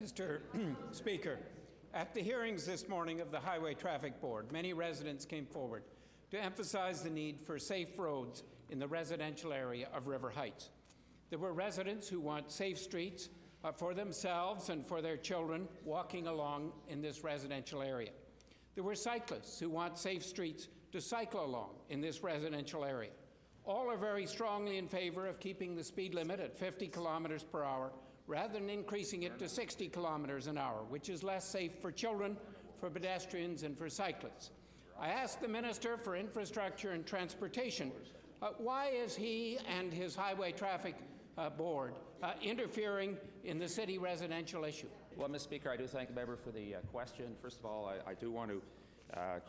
Mr. Speaker, at the hearings this morning of the Highway Traffic Board, many residents came forward to emphasize the need for safe roads in the residential area of River Heights. There were residents who want safe streets for themselves and for their children walking along in this residential area. There were cyclists who want safe streets to cycle along in this residential area. All are very strongly in favor of keeping the speed limit at 50 kilometers per hour rather than increasing it to 60 kilometers an hour, which is less safe for children, for pedestrians, and for cyclists. I asked the Minister for Infrastructure and Transportation, why is he and his Highway Traffic Board interfering in the city residential issue? Well, Mr. Speaker, I do thank the member for the question. First of all, I do want to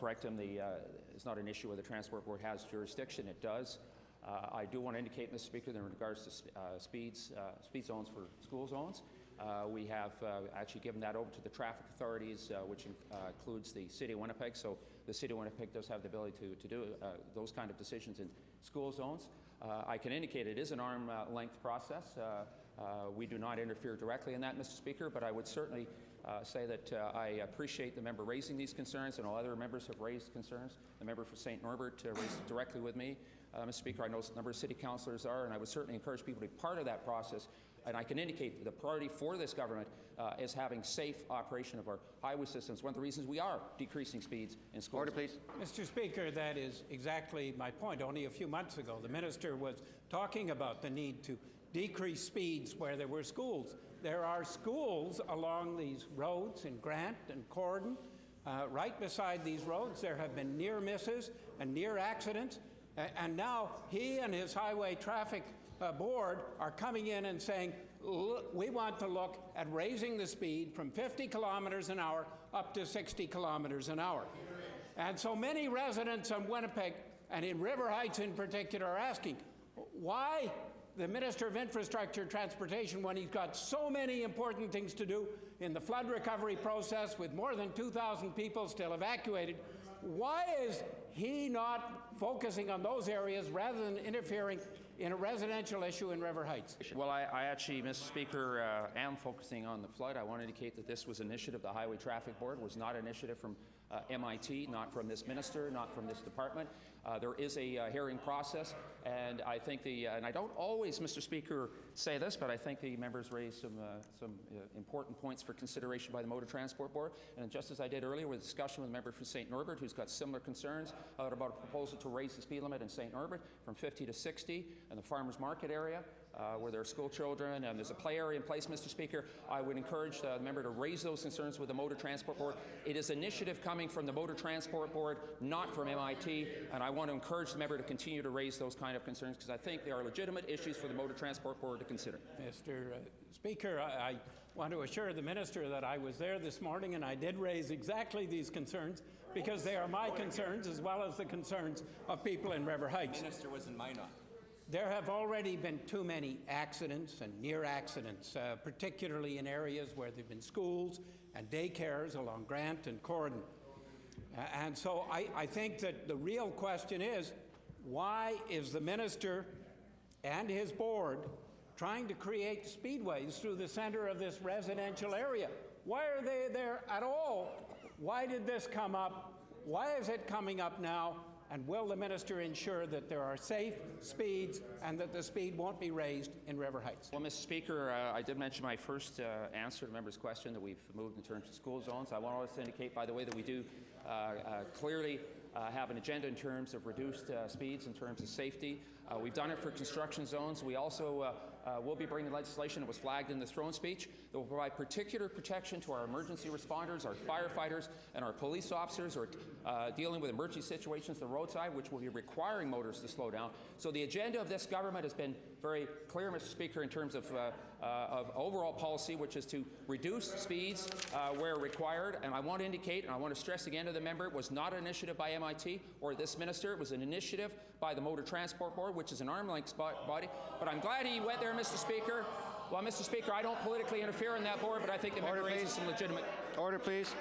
correct him. It's not an issue where the Transport Board has jurisdiction. It does. I do want to indicate, Mr. Speaker, that in regards to speed zones for school zones, we have actually given that over to the traffic authorities, which includes the City of Winnipeg. So the City of Winnipeg does have the ability to do those kind of decisions in school zones. I can indicate it is an arm-length process. We do not interfere directly in that, Mr. Speaker, but I would certainly say that I appreciate the member raising these concerns, and all other members have raised concerns. The member for St. Norbert raised it directly with me. Mr. Speaker, I know a number of city councillors are, and I would certainly encourage people to be part of that process. And I can indicate that the priority for this government is having safe operation of our highway systems. One of the reasons we are decreasing speeds in schools. Order, please. Mr. Speaker, that is exactly my point. Only a few months ago, the minister was talking about the need to decrease speeds where there were schools. There are schools along these roads in Grant and Corden. Right beside these roads, there have been near misses and near accidents. And now he and his Highway Traffic Board are coming in and saying, we want to look at raising the speed from 50 kilometers an hour up to 60 kilometers an hour. And so many residents of Winnipeg, and in River Heights in particular, are asking, why the Minister of Infrastructure and Transportation, when he's got so many important things to do in the flood recovery process with more than 2,000 people still evacuated, why is he not focusing on those areas rather than interfering in a residential issue in River Heights? Well, I actually, Mr. Speaker, am focusing on the flood. I want to indicate that this was an initiative of the Highway Traffic Board. It was not an initiative from MIT, not from this minister, not from this department. There is a hearing process, and I think and I don't always, Mr. Speaker, say this, but I think the members raised some important points for consideration by the Motor Transport Board. And just as I did earlier with a discussion with a member from St. Norbert, who's got similar concerns about a proposal to raise the speed limit in St. Norbert from 50 to 60 in the farmers market area, where there are school children and there's a play area in place, Mr. Speaker. I would encourage the member to raise those concerns with the Motor Transport Board. It is initiative coming from the Motor Transport Board, not from MIT, and I want to encourage the member to continue to raise those kind of concerns because I think they are legitimate issues for the Motor Transport Board to consider. Mr. Speaker, I want to assure the minister that I was there this morning and I did raise exactly these concerns because they are my concerns as well as the concerns of people in River Heights. The minister was in Minot. There have already been too many accidents and near accidents, particularly in areas where there have been schools and daycares along Grant and Corden. And so I think that the real question is, why is the minister and his board trying to create speedways through the center of this residential area? Why are they there at all? Why did this come up? Why is it coming up now? And will the minister ensure that there are safe speeds and that the speed won't be raised in River Heights? Well, Mr. Speaker, I did mention my first answer to the member's question that we've moved in terms of school zones. I want to also indicate, by the way, that we do clearly have an agenda in terms of reduced speeds, in terms of safety. We've done it for construction zones. We also will be bringing legislation that was flagged in the throne speech that will provide particular protection to our emergency responders, our firefighters, and our police officers who are dealing with emergency situations on the roadside, which will be requiring motorists to slow down. So the agenda of this government has been very clear, Mr. Speaker, in terms of overall policy, which is to reduce speeds where required. And I want to indicate, and I want to stress again to the member, it was not an initiative by MIT or this minister. It was an initiative by the Motor Transport Board, which is an arm-length body. But I'm glad he went there, Mr. Speaker. Well, Mr. Speaker, I don't politically interfere in that board, but I think the member raises some legitimate... Order, please.